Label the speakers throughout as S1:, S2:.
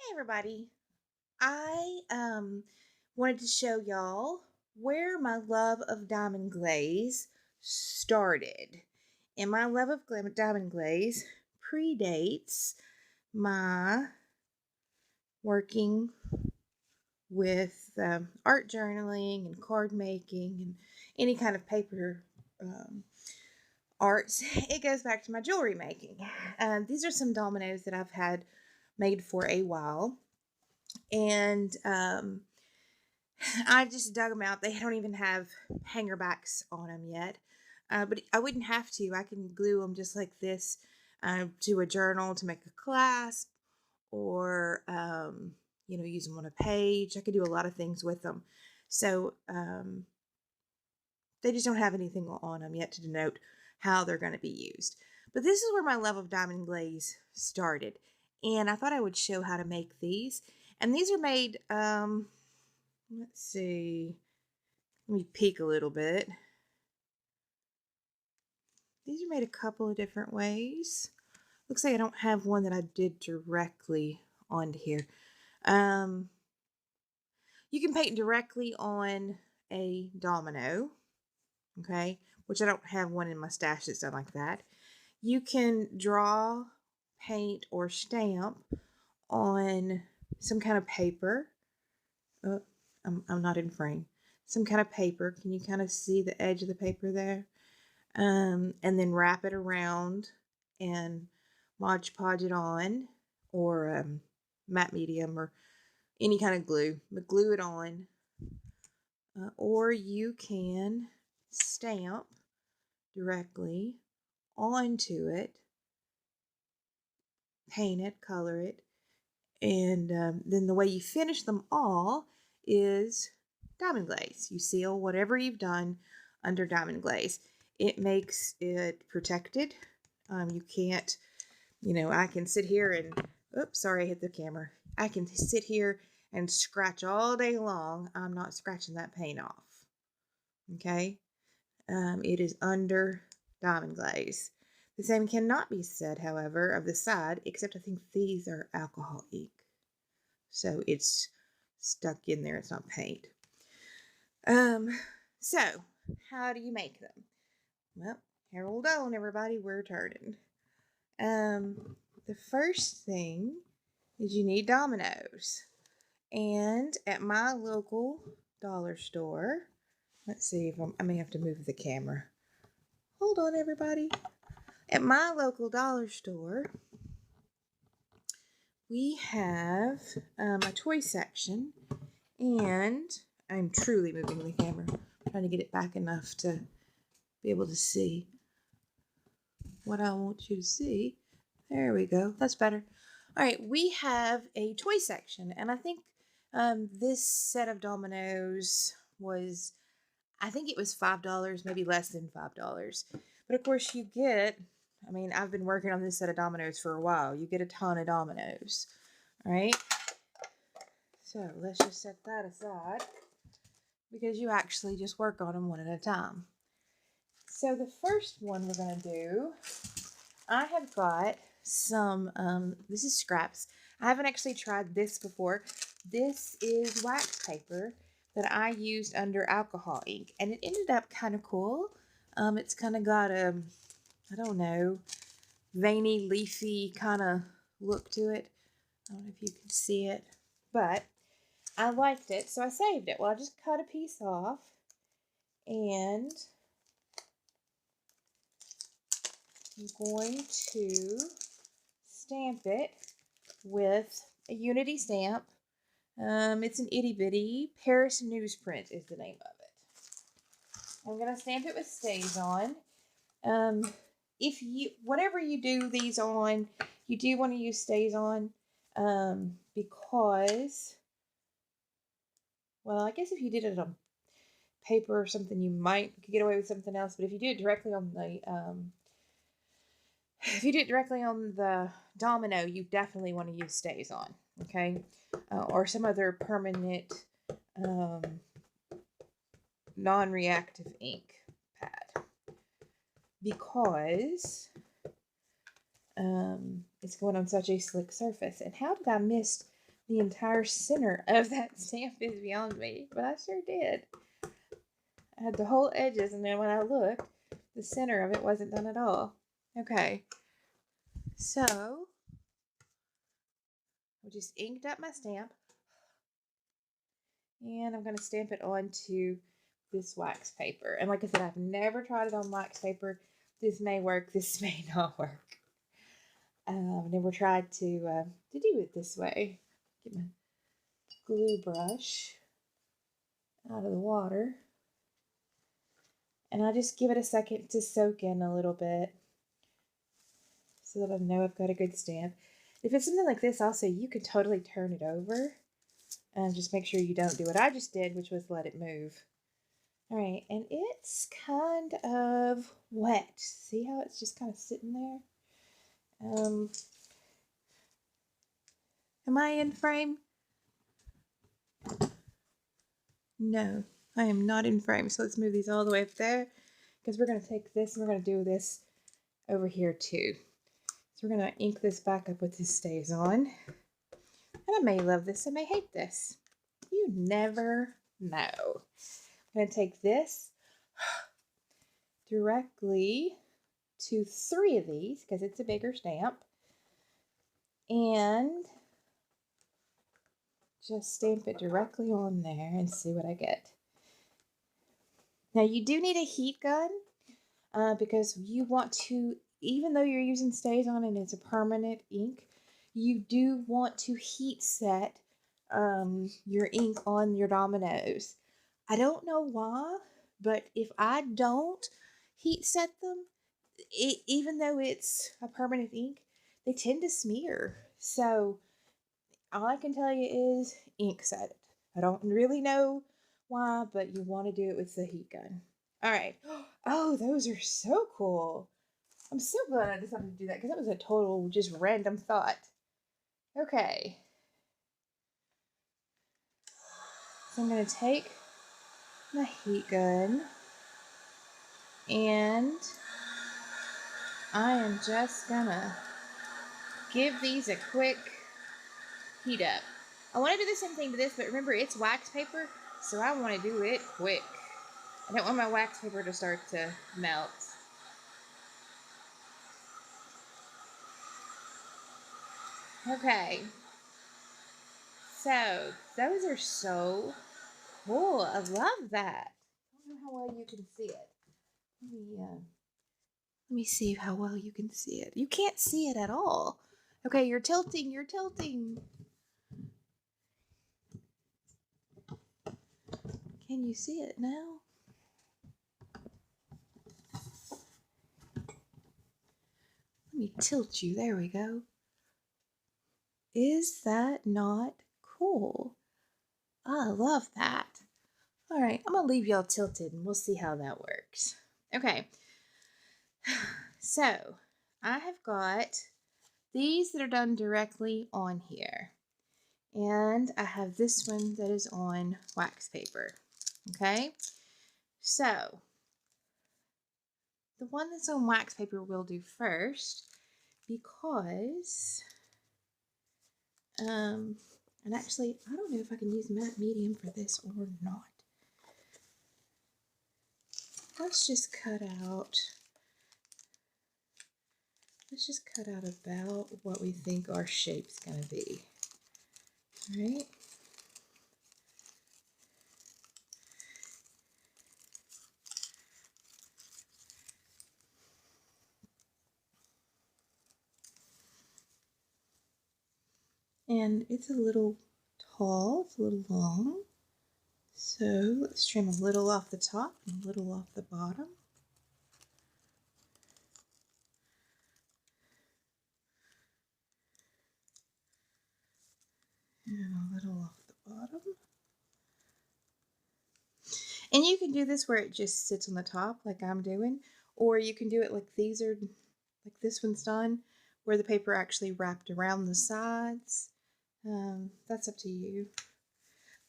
S1: Hey everybody. I wanted to show y'all where my love of diamond glaze started. And my love of diamond glaze predates my working with art journaling and card making and any kind of paper arts. It goes back to my jewelry making. These are some dominoes that I've had made for a while. And I just dug them out. They don't even have hanger backs on them yet. But I wouldn't have to. I can glue them just like this to a journal to make a clasp or, use them on a page. I could do a lot of things with them. So they just don't have anything on them yet to denote how they're going to be used. But this is where my love of diamond glaze started. And I thought I would show how to make these. And these are made, let's see, let me peek a little bit. These are made a couple of different ways. Looks like I don't have one that I did directly onto here. You can paint directly on a domino, okay, which I don't have one in my stash that's done like that. You can draw, paint, or stamp on some kind of paper. Oh, I'm not in frame. Some kind of paper. Can you kind of see the edge of the paper there? And then wrap it around and Mod Podge it on, or matte medium, or any kind of glue. But glue it on. Or you can stamp directly onto it, paint it, color it, and then the way you finish them all is diamond glaze. You seal whatever you've done under diamond glaze. It makes it protected. You can't, I can sit here and, oops, sorry, I hit the camera. I can sit here and scratch all day long. I'm not scratching that paint off. Okay? It is under diamond glaze. The same cannot be said, however, of the side, except I think these are alcohol ink. So it's stuck in there. It's not paint. So how do you make them? Well, hold on, everybody. We're turning. The first thing is you need dominoes. And at my local dollar store, let's see if I may have to move the camera. Hold on, everybody. At my local dollar store, we have a toy section, and I'm truly moving the camera. I'm trying to get it back enough to be able to see what I want you to see. There we go. That's better. All right, we have a toy section, and I think this set of dominoes was, I think it was $5, maybe less than $5. But of course, you get, I've been working on this set of dominoes for a while. You get a ton of dominoes. All right. So let's just set that aside because you actually just work on them one at a time. So the first one we're going to do, I have got some, this is scraps. I haven't actually tried this before. This is wax paper that I used under alcohol ink, and it ended up kind of cool. It's kind of got a, I don't know, veiny, leafy kind of look to it. I don't know if you can see it, but I liked it, so I saved it. Well, I just cut a piece off, and I'm going to stamp it with a Unity stamp. It's an itty bitty Paris newsprint is the name of it. I'm going to stamp it with Stays On. If you, whatever you do these on, you do want to use Stays On, because, well, I guess if you did it on paper or something, you might get away with something else. But if you do it directly on the, domino, you definitely want to use Stays On, okay, or some other permanent non-reactive ink pad, because it's going on such a slick surface. And how did I miss the entire center of that stamp is beyond me, but I sure did. I had the whole edges, and then when I looked, the center of it wasn't done at all. Okay, so I just inked up my stamp, and I'm going to stamp it onto this wax paper. And like I said, I've never tried it on wax paper. This may work, this may not work. I've never tried to do it this way. Get my glue brush out of the water. And I'll just give it a second to soak in a little bit so that I know I've got a good stamp. If it's something like this, also, you can totally turn it over and just make sure you don't do what I just did, which was let it move. All right, and it's kind of wet. See how it's just kind of sitting there? Am I in frame? No, I am not in frame. So let's move these all the way up there because we're going to take this and we're going to do this over here too. So we're going to ink this back up with this stays on. And I may love this, I may hate this. You never know. I'm going to take this directly to 3 of these because it's a bigger stamp. And just stamp it directly on there and see what I get. Now you do need a heat gun because you want to, even though you're using stays on and it's a permanent ink, you do want to heat set your ink on your dominoes. I don't know why, but if I don't heat set them, even though it's a permanent ink, they tend to smear. So all I can tell you is ink set it. I don't really know why, but you want to do it with the heat gun. All right. Oh, those are so cool. I'm so glad I decided to do that because that was a total just random thought. Okay. So I'm going to take my heat gun and I am just going to give these a quick heat up. I want to do the same thing to this, but remember it's wax paper, so I want to do it quick. I don't want my wax paper to start to melt. Okay. So, those are so cool. I love that. I don't know how well you can see it. Let me see how well you can see it. You can't see it at all. Okay, you're tilting, you're tilting. Can you see it now? Let me tilt you. There we go. Is that not cool? I love that. All right, I'm going to leave y'all tilted and we'll see how that works. Okay, so I have got these that are done directly on here. And I have this one that is on wax paper. Okay, so the one that's on wax paper we'll do first because, and actually, I don't know if I can use matte medium for this or not. Let's just cut out about what we think our shape's going to be. All right. And it's a little tall, it's a little long. So let's trim a little off the top and a little off the bottom. And a little off the bottom. And you can do this where it just sits on the top like I'm doing, or you can do it like these are, like this one's done, where the paper actually wrapped around the sides. That's up to you.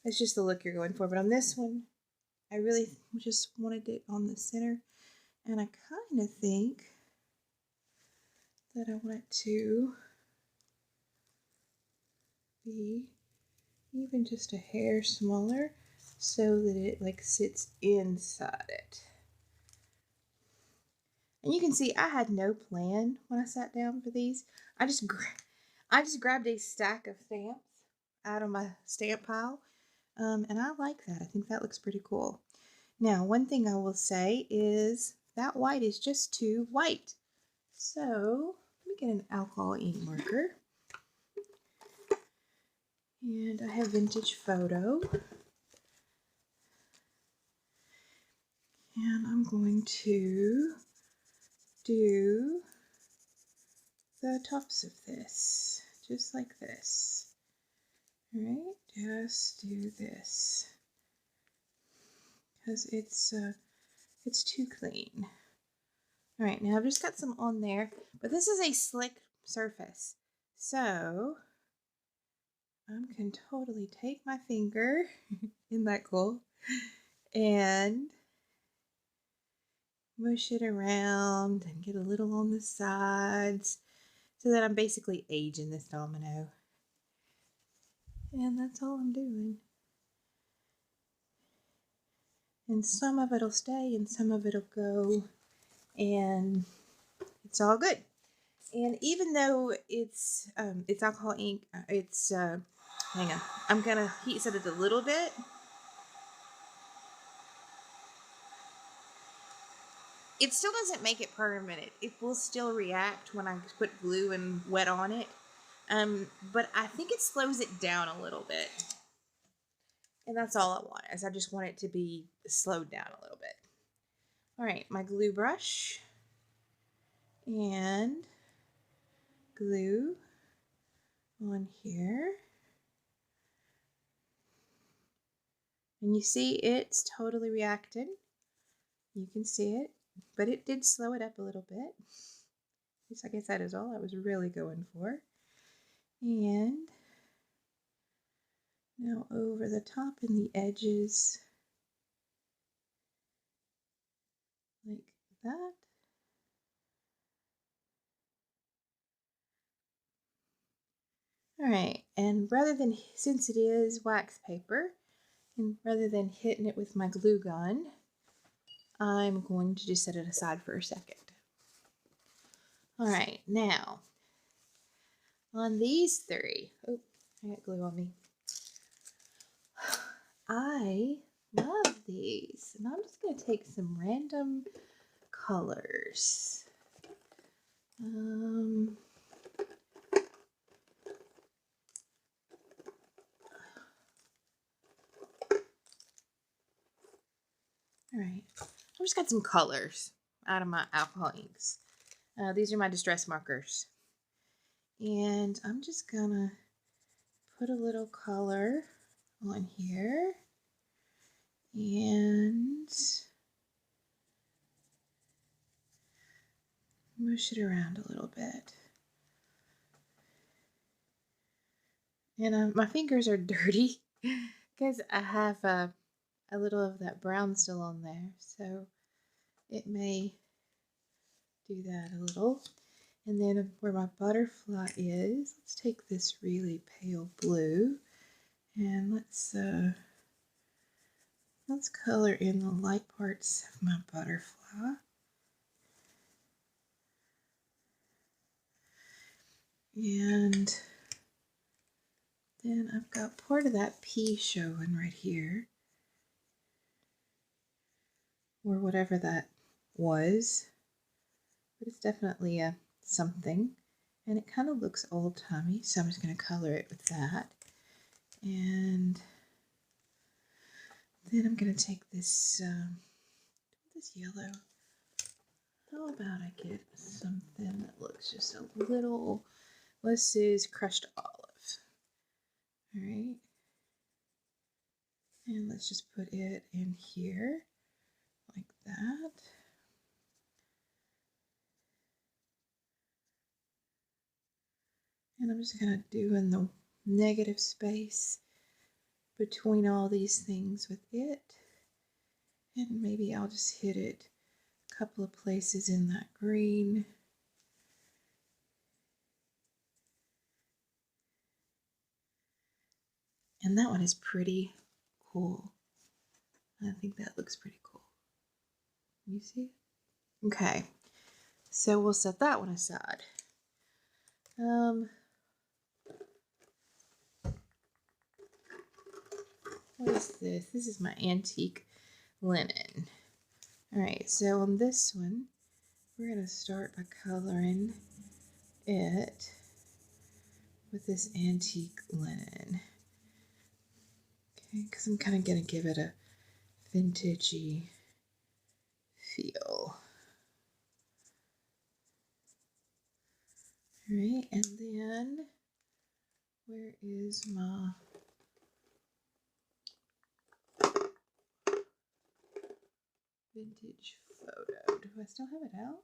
S1: It's just the look you're going for. But on this one, I really just wanted it on the center. And I kind of think that I want it to be even just a hair smaller so that it like sits inside it. And you can see I had no plan when I sat down for these. I just grabbed a stack of stamps out of my stamp pile, and I like that. I think that looks pretty cool. Now, one thing I will say is that white is just too white. So let me get an alcohol ink marker. And I have Vintage Photo. And I'm going to do the tops of this, just like this. All right, just do this because it's too clean. All right, now I've just got some on there, but this is a slick surface, so I can totally take my finger, isn't that cool, and mush it around and get a little on the sides so that I'm basically aging this domino. And that's all I'm doing. And some of it'll stay and some of it'll go, and it's all good. And even though it's alcohol ink, hang on, I'm gonna heat set it a little bit. It still doesn't make it permanent. It will still react when I put glue and wet on it. But I think it slows it down a little bit. And that's all I want, is I just want it to be slowed down a little bit. All right, my glue brush and glue on here. And you see it's totally reacted. You can see it, but it did slow it up a little bit. Just like I said, is all I was really going for. And now over the top and the edges, like that. All right, and since it is wax paper, and rather than hitting it with my glue gun, I'm going to just set it aside for a second. All right, now on these three, oh, I got glue on me. I love these, and I'm just going to take some random colors. All right, I've just got some colors out of my alcohol inks. These are my distress markers. And I'm just gonna put a little color on here and mush it around a little bit. And my fingers are dirty because I have a little of that brown still on there, so it may do that a little. And then where my butterfly is, let's take this really pale blue and let's color in the light parts of my butterfly. And then I've got part of that pea showing right here, or whatever that was, but it's definitely a something, and it kind of looks old-timey, so I'm just going to color it with that. And then I'm going to take this yellow. How about I get something that looks just a little, this is crushed olive. All right, and let's just put it in here like that. And I'm just going to do in the negative space between all these things with it. And maybe I'll just hit it a couple of places in that green. And that one is pretty cool. I think that looks pretty cool. You see it? Okay. So we'll set that one aside. What is this? This is my antique linen. All right, so on this one, we're gonna start by coloring it with this antique linen. Okay, because I'm kind of gonna give it a vintagey feel. All right, and then where is my vintage photo? Do I still have it out?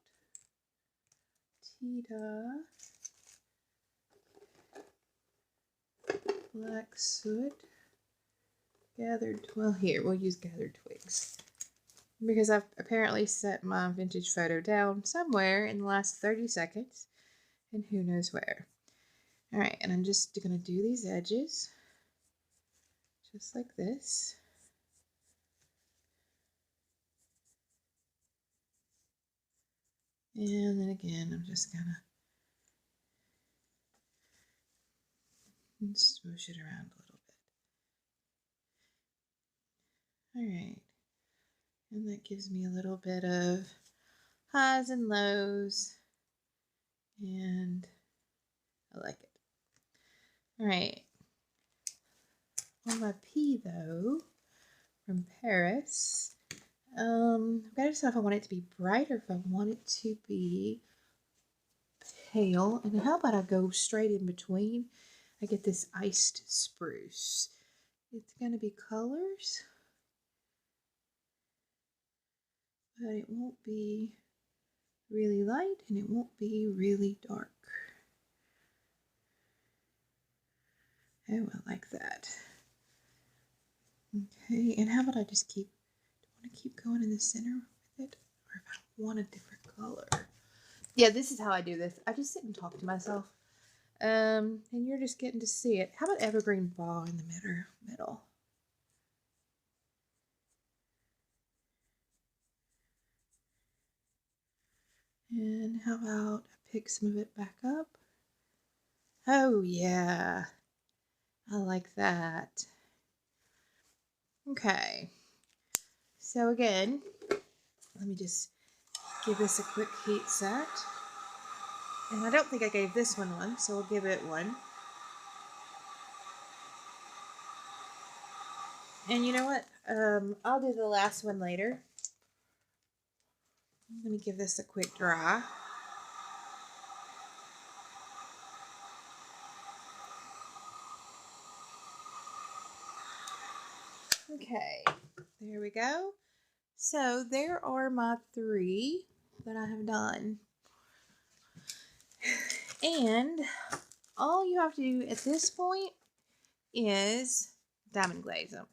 S1: Tita. Black soot. Gathered, well, here, we'll use gathered twigs. Because I've apparently set my vintage photo down somewhere in the last 30 seconds. And who knows where. Alright, and I'm just going to do these edges. Just like this. And then again, I'm just going to smoosh it around a little bit. Alright. And that gives me a little bit of highs and lows. And I like it. Alright. On my P though, from Paris, I've got to decide if I want it to be bright or if I want it to be pale. And how about I go straight in between? I get this iced spruce. It's going to be colors, but it won't be really light and it won't be really dark. Oh, I like that. Okay, and how about I just keep, do I want to keep going in the center with it? Or if I want a different color? Yeah, this is how I do this. I just sit and talk to myself. And you're just getting to see it. How about evergreen ball in the middle? And how about I pick some of it back up? Oh, yeah. I like that. Okay. So again, let me just give this a quick heat set. And I don't think I gave this one, so we'll give it one. And you know what? I'll do the last one later. Let me give this a quick dry. Okay, there we go. So there are my 3 that I have done. And all you have to do at this point is diamond glaze them.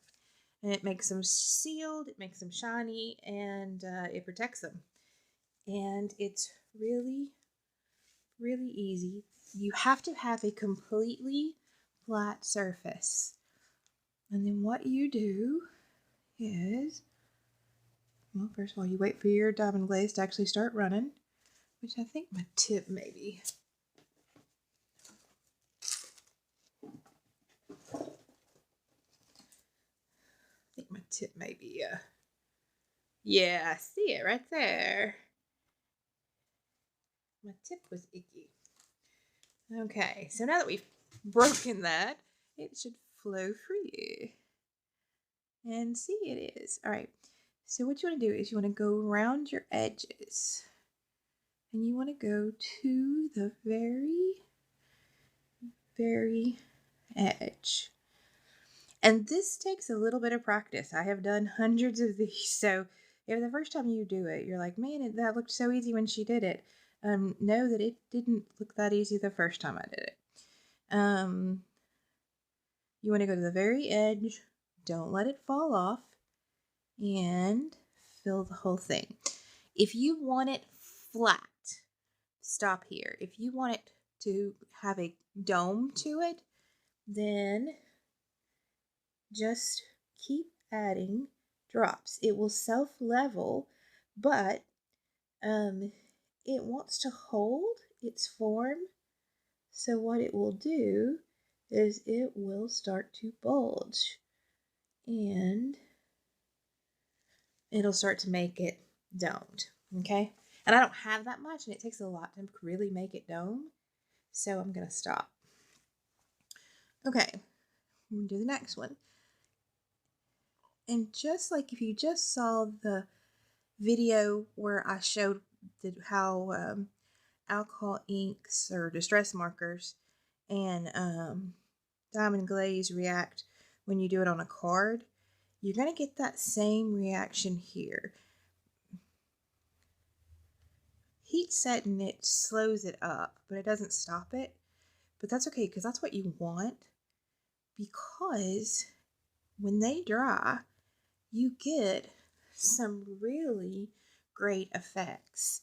S1: And it makes them sealed, it makes them shiny, and it protects them. And it's really, really easy. You have to have a completely flat surface. And then what you do is, well, first of all, you wait for your diamond glaze to actually start running, which I think my tip maybe. I think my tip may be, yeah, I see it right there. My tip was icky. Okay, so now that we've broken that, it should flow freely. And see, it is. All right, so what you want to do is you want to go around your edges. And you want to go to the very, very edge. And this takes a little bit of practice. I have done hundreds of these, so if the first time you do it, you're like, man, that looked so easy when she did it. Know that it didn't look that easy the first time I did it. You want to go to the very edge, don't let it fall off, and fill the whole thing. If you want it flat, stop here. If you want it to have a dome to it, then just keep adding drops. It will self-level, but it wants to hold its form. So what it will do is it will start to bulge, and it'll start to make it domed, okay? And I don't have that much, and it takes a lot to really make it dome, so I'm going to stop. Okay, I'm going to do the next one. And just like if you just saw the video where I showed how alcohol inks or distress markers and diamond glaze react when you do it on a card, you're going to get that same reaction here. Heat setting it slows it up, but it doesn't stop it. But that's okay, because that's what you want, because when they dry, you get some really great effects.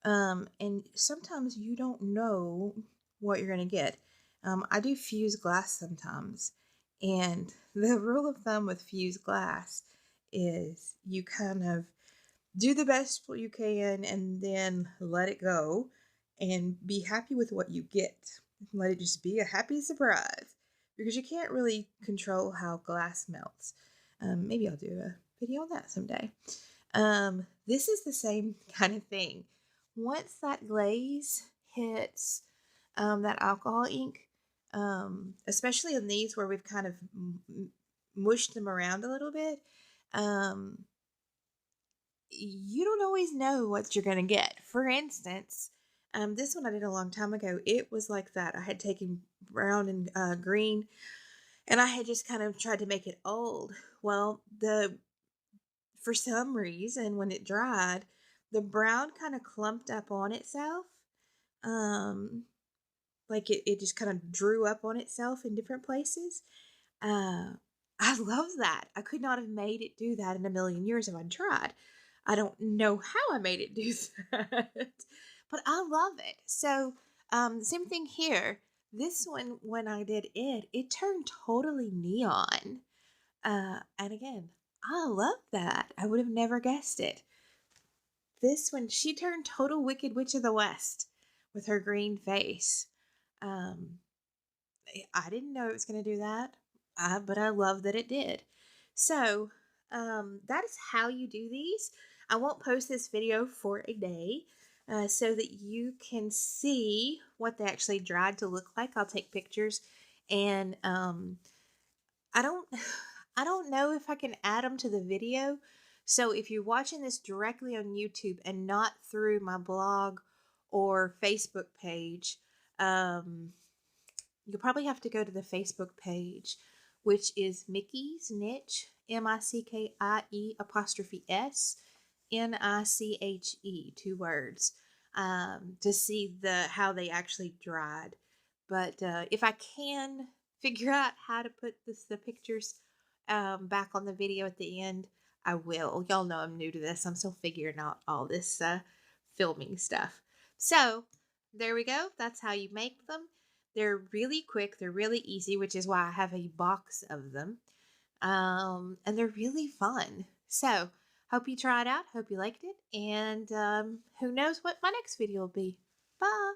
S1: And sometimes you don't know what you're going to get. I do fused glass sometimes, and the rule of thumb with fused glass is you kind of do the best you can and then let it go and be happy with what you get. Let it just be a happy surprise, because you can't really control how glass melts. Maybe I'll do a video on that someday. This is the same kind of thing. Once that glaze hits that alcohol ink, especially on these where we've kind of mushed them around a little bit, you don't always know what you're going to get. For instance, this one I did a long time ago. It was like that. I had taken brown and green, and I had just kind of tried to make it old. Well, for some reason, when it dried, the brown kind of clumped up on itself. Like it just kind of drew up on itself in different places. I love that. I could not have made it do that in a million years if I'd tried. I don't know how I made it do that, but I love it. So, same thing here. This one, when I did it, it turned totally neon. And again, I love that. I would have never guessed it. This one, she turned total Wicked Witch of the West with her green face. Um, I didn't know it was going to do that, but I love that it did. So, that is how you do these. I won't post this video for a day so that you can see what they actually dried to look like. I'll take pictures, and I don't I don't know if I can add them to the video. So if you're watching this directly on YouTube and not through my blog or Facebook page, you'll probably have to go to the Facebook page, which is Mickey's Niche, MICKIE''S, 2 words, to see how they actually dried. But if I can figure out how to put the pictures back on the video at the end, I will. Y'all know I'm new to this. I'm still figuring out all this filming stuff. So there we go. That's how you make them. They're really quick. They're really easy, which is why I have a box of them. And they're really fun. So hope you try it out. Hope you liked it. And who knows what my next video will be. Bye.